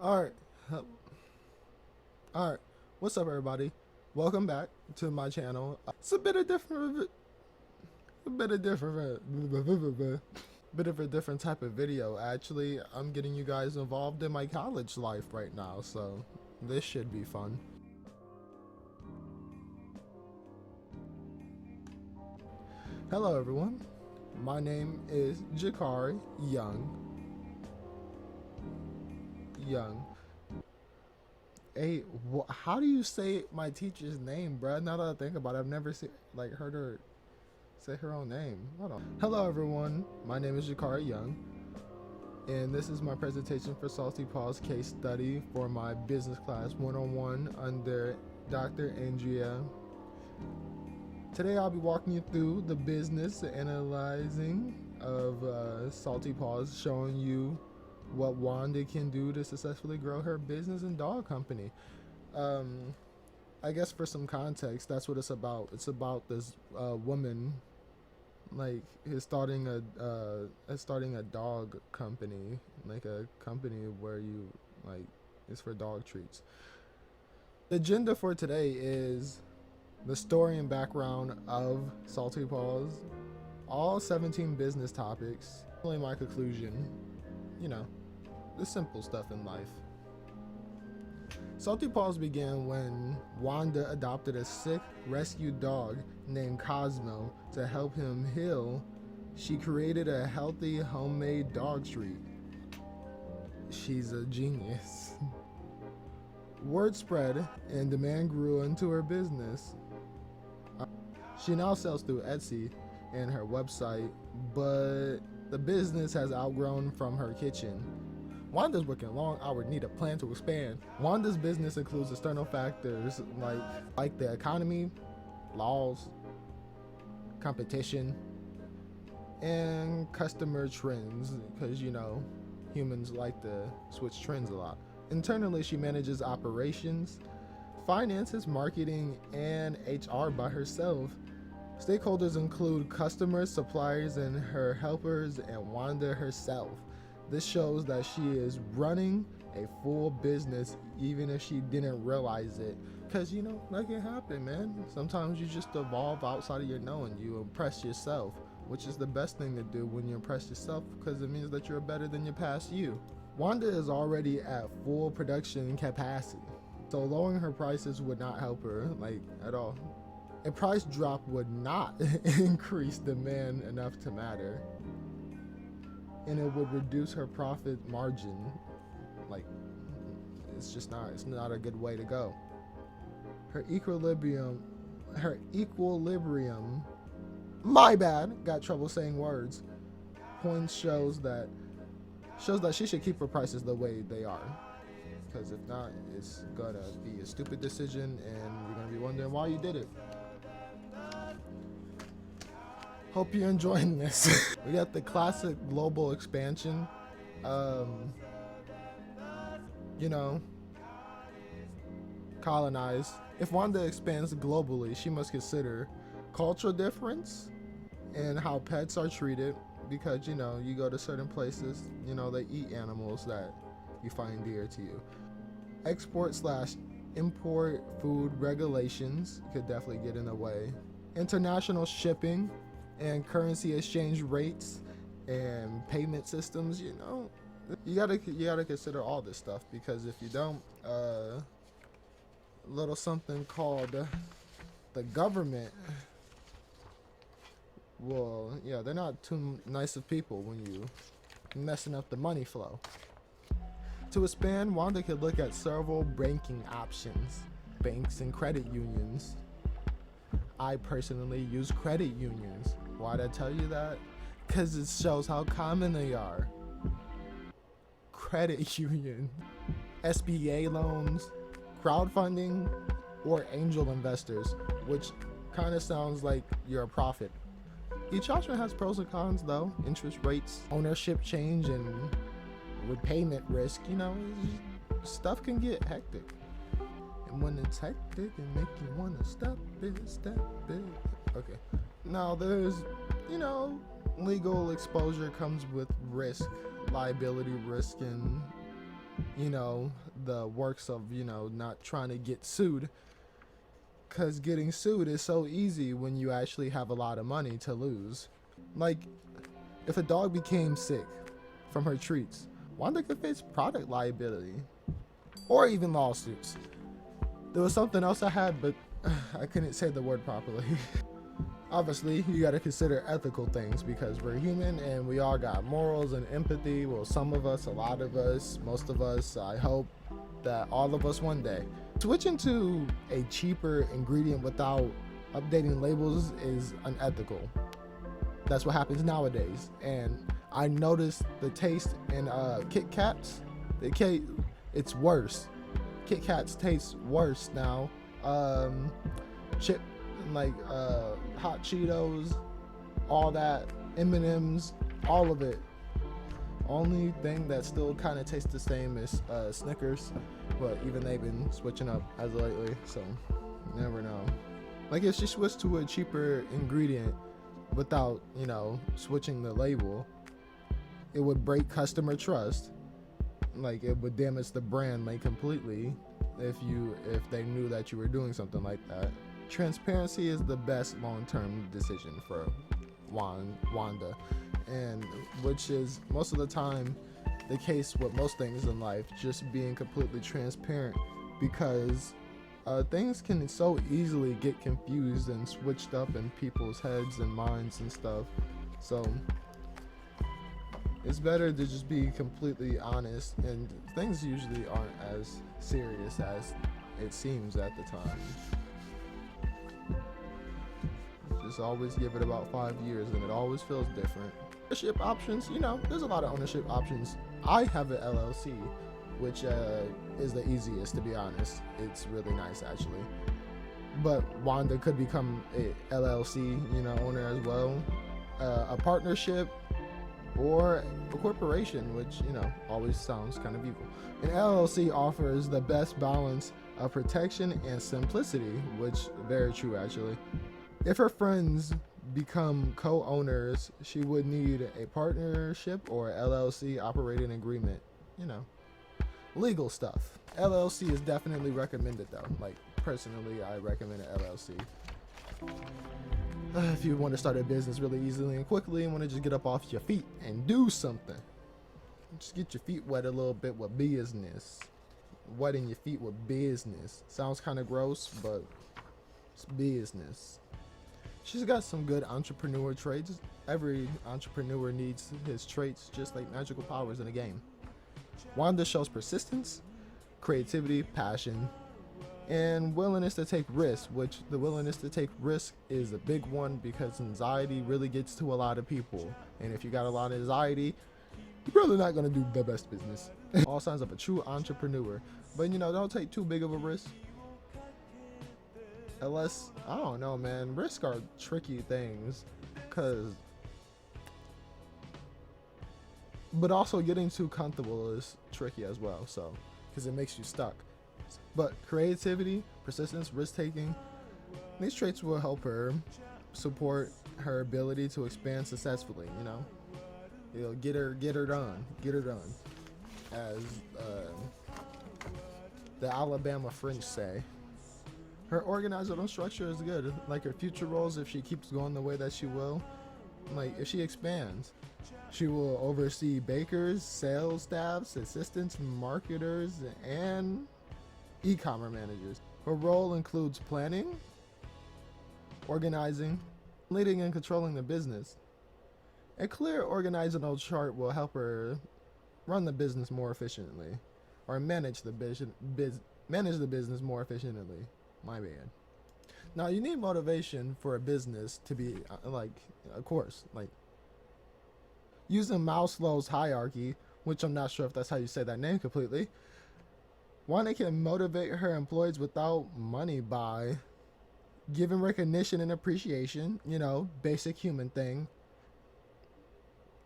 All right, all right. What's up, everybody? Welcome back to my channel. It's a bit of different, a bit of different, bit of a different type of video. Actually, I'm getting you guys involved in my college life right now, so this should be fun. Hello, everyone. My name is Jakari Young. Hey, how do you say my teacher's name, bruh? Now that I think about it, I've never heard her say her own name. Hold on. Hello, everyone. My name is Jakari Young, and this is my presentation for Salty Pawz case study for my business class 101 under Dr. Andrea. Today, I'll be walking you through the business analyzing of Salty Pawz, showing you what Wanda can do to successfully grow her business and dog company. I guess for some context, that's what it's about. It's about this woman, is starting a dog company, like a company where you it's for dog treats. The agenda for today is the story and background of Salty Pawz, all 17 business topics, only my conclusion, the simple stuff in life. Salty Pawz began when Wanda adopted a sick rescued dog named Cosmo to help him heal. She created a healthy homemade dog treat. She's a genius. Word spread and demand grew into her business. She now sells through Etsy and her website, but the business has outgrown from her kitchen. Wanda's working long hours, need a plan to expand. Wanda's business includes external factors like the economy, laws, competition, and customer trends, because humans like to switch trends a lot. Internally, she manages operations, finances, marketing, and HR by herself. Stakeholders include customers, suppliers, and her helpers, and Wanda herself. This shows that she is running a full business even if she didn't realize it. Because, that can happen, man. Sometimes you just evolve outside of your knowing. You impress yourself, which is the best thing to do when you impress yourself, because it means that you're better than your past you. Wanda is already at full production capacity, so lowering her prices would not help her, at all. A price drop would not increase demand enough to matter, and it would reduce her profit margin. It's not a good way to go. Her equilibrium, my bad, got trouble saying words, points shows that she should keep her prices the way they are. Because if not, it's gonna be a stupid decision and you're gonna be wondering why you did it. Hope you're enjoying this. We got the classic global expansion. Colonize. If Wanda expands globally, she must consider cultural difference and how pets are treated, because you go to certain places, they eat animals that you find dear to you. Export/import food regulations could definitely get in the way. International shipping and currency exchange rates and payment systems, you gotta consider all this stuff, because if you don't, little something called the government, well, they're not too nice of people when you messing up the money flow. To expand, Wanda could look at several banking options, banks and credit unions. I personally use credit unions. Why'd I tell you that? Because it shows how common they are. Credit union, SBA loans, crowdfunding, or angel investors, which kind of sounds like you're a profit. Each option has pros and cons though. Interest rates, ownership change, and repayment risk. Stuff can get hectic. And when it's hectic, it make you want to step it. Okay. Now there's, legal exposure comes with risk, liability risk, and you know, the works of, you know, not trying to get sued, because getting sued is so easy when you actually have a lot of money to lose. Like, if a dog became sick from her treats, Wanda could face product liability or even lawsuits. There was something else I had, but I couldn't say the word properly. Obviously, you gotta consider ethical things because we're human and we all got morals and empathy. Well, some of us, a lot of us, most of us, I hope that all of us one day. Switching to a cheaper ingredient without updating labels is unethical. That's what happens nowadays. And I noticed the taste in Kit Kats, it's worse. Kit Kats taste worse now. Chip, like hot Cheetos, all that, M&Ms, all of it. Only thing that still kind of tastes the same is Snickers, but even they've been switching up as of lately, so you never know. Like if she switched to a cheaper ingredient without, you know, switching the label, it would break customer trust. Like it would damage the brand like completely if they knew that you were doing something like that. Transparency is the best long-term decision for Wanda, and which is most of the time the case with most things in life, just being completely transparent, because things can so easily get confused and switched up in people's heads and minds and stuff. So it's better to just be completely honest, and things usually aren't as serious as it seems at the time. Just always give it about 5 years and it always feels different. Ownership options, you know, there's a lot of ownership options. I have an LLC, which is the easiest, to be honest. It's really nice actually. But Wanda could become a LLC, you know, owner as well. A partnership or a corporation, which, you know, always sounds kind of evil. An LLC offers the best balance of protection and simplicity, which very true actually. If her friends become co-owners, she would need a partnership or LLC operating agreement, you know, legal stuff. LLC is definitely recommended though. Like personally, I recommend an LLC. If you want to start a business really easily and quickly and want to just get up off your feet and do something, just get your feet wet a little bit with business. Wetting your feet with business sounds kind of gross, but it's business. She's got some good entrepreneur traits. Every entrepreneur needs his traits, just like magical powers in a game. Wanda shows persistence, creativity, passion, and willingness to take risks, which the willingness to take risk is a big one because anxiety really gets to a lot of people. And if you got a lot of anxiety, you're probably not going to do the best business. All signs of a true entrepreneur. But, you know, don't take too big of a risk. Unless, I don't know, man, risk are tricky things, but also getting too comfortable is tricky as well, so, because it makes you stuck. But creativity, persistence, risk-taking, these traits will help her support her ability to expand successfully, you know? It'll get her done, as the Alabama French say. Her organizational structure is good. Like her future roles, if she keeps going the way that she will, like if she expands, she will oversee bakers, sales staffs, assistants, marketers, and e-commerce managers. Her role includes planning, organizing, leading and controlling the business. A clear organizational chart will help her run the business more efficiently, or manage the business more efficiently. My bad. Now you need motivation for a business to be like, of course, like using Maslow's hierarchy, which I'm not sure if that's how you say that name completely. One can motivate her employees without money by giving recognition and appreciation, you know, basic human thing.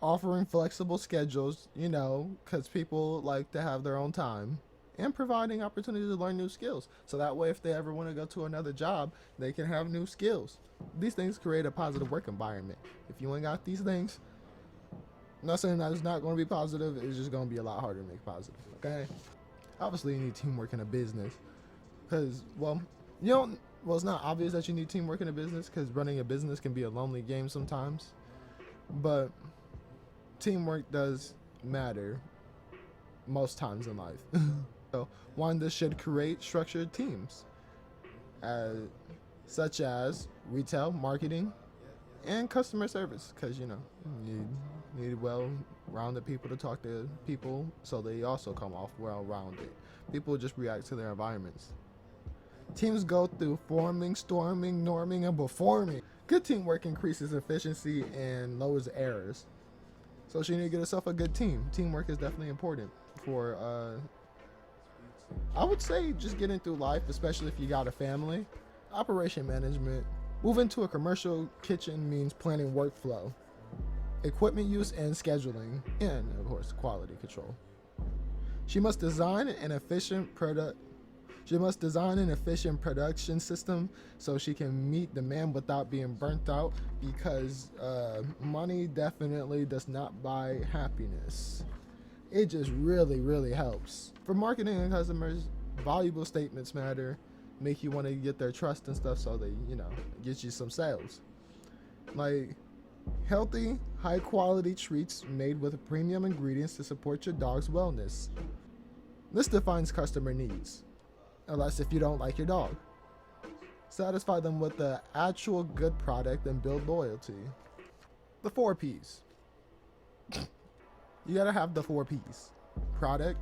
Offering flexible schedules, you know, because people like to have their own time. And providing opportunities to learn new skills. So that way, if they ever want to go to another job, they can have new skills. These things create a positive work environment. If you ain't got these things, I'm not saying that it's not going to be positive. It's just going to be a lot harder to make positive. Okay. Obviously, you need teamwork in a business, because well, it's not obvious that you need teamwork in a business, because running a business can be a lonely game sometimes. But teamwork does matter most times in life. So Wanda should create structured teams, such as retail, marketing, and customer service, because you need well-rounded people to talk to people, so they also come off well-rounded. People just react to their environments. Teams go through forming, storming, norming, and performing. Good teamwork increases efficiency and lowers errors. So she need to get herself a good team. Teamwork is definitely important for, I would say, just getting through life, especially if you got a family. Operation management. Moving to a commercial kitchen means planning workflow, equipment use and scheduling, and of course, quality control. She must design an efficient production system so she can meet demand without being burnt out, because money definitely does not buy happiness. It just really, really helps. For marketing and customers, valuable statements matter, make you want to get their trust and stuff, so they, get you some sales. Like healthy, high quality treats made with premium ingredients to support your dog's wellness. This defines customer needs, unless if you don't like your dog. Satisfy them with the actual good product and build loyalty. The 4 P's. You gotta have the 4 P's. Product.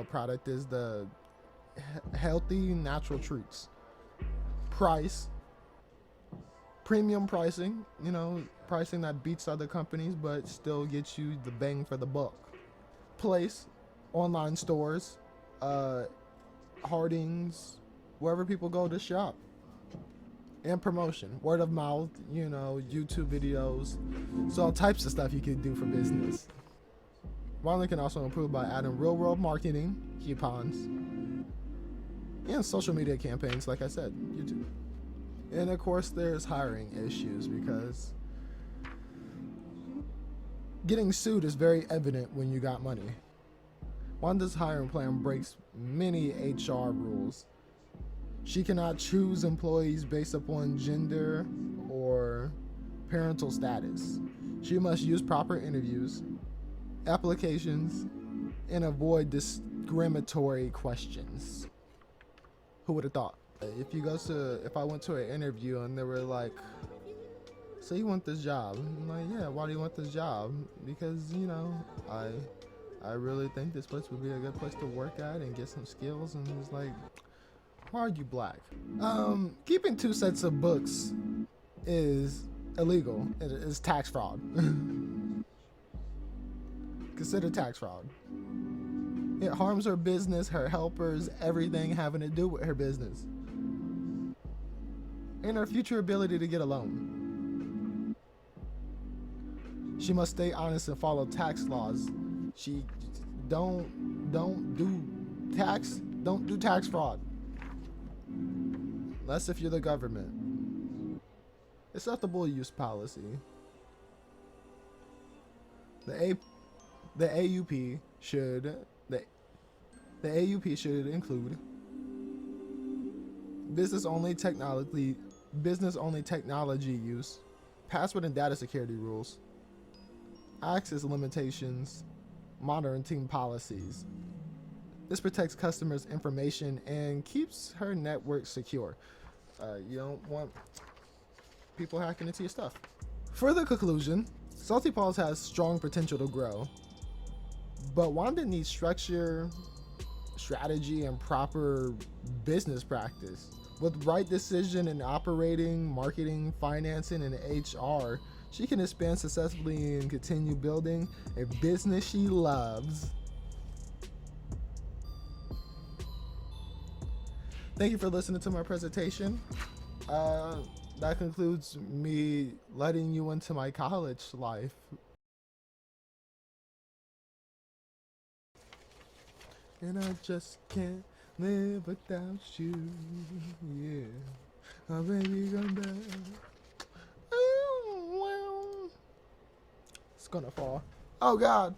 Product is the healthy, natural treats. Price. Premium pricing. Pricing that beats other companies but still gets you the bang for the buck. Place. Online stores. Hardings, wherever people go to shop. And promotion, word of mouth, YouTube videos. So all types of stuff you can do for business. Wilding can also improve by adding real world marketing, coupons, and social media campaigns, like I said, YouTube. And of course there's hiring issues, because getting sued is very evident when you got money. Wanda's hiring plan breaks many HR rules. She cannot choose employees based upon gender or parental status. She must use proper interviews, applications, and avoid discriminatory questions. Who would have thought? If I went to an interview and they were like, so you want this job? I'm like, yeah, why do you want this job? Because, I really think this place would be a good place to work at and get some skills. And it's like, why are you black? Keeping 2 sets of books is illegal. It is tax fraud. Consider tax fraud. It harms her business, her helpers, everything having to do with her business, and her future ability to get a loan. She must stay honest and follow tax laws. She don't do tax fraud. Unless if you're the government. Acceptable use policy. The AUP should include business only technology use, password and data security rules, access limitations, monitoring policies. This protects customers' information and keeps her network secure. You don't want people hacking into your stuff. Further conclusion, Salty Pawz has strong potential to grow, but Wanda needs structure, strategy, and proper business practice. With right decision in operating, marketing, financing, and HR, she can expand successfully and continue building a business she loves. Thank you for listening to my presentation. That concludes me letting you into my college life. And I just can't live without you. Yeah. Oh, baby, come back. It's gonna fall. Oh God.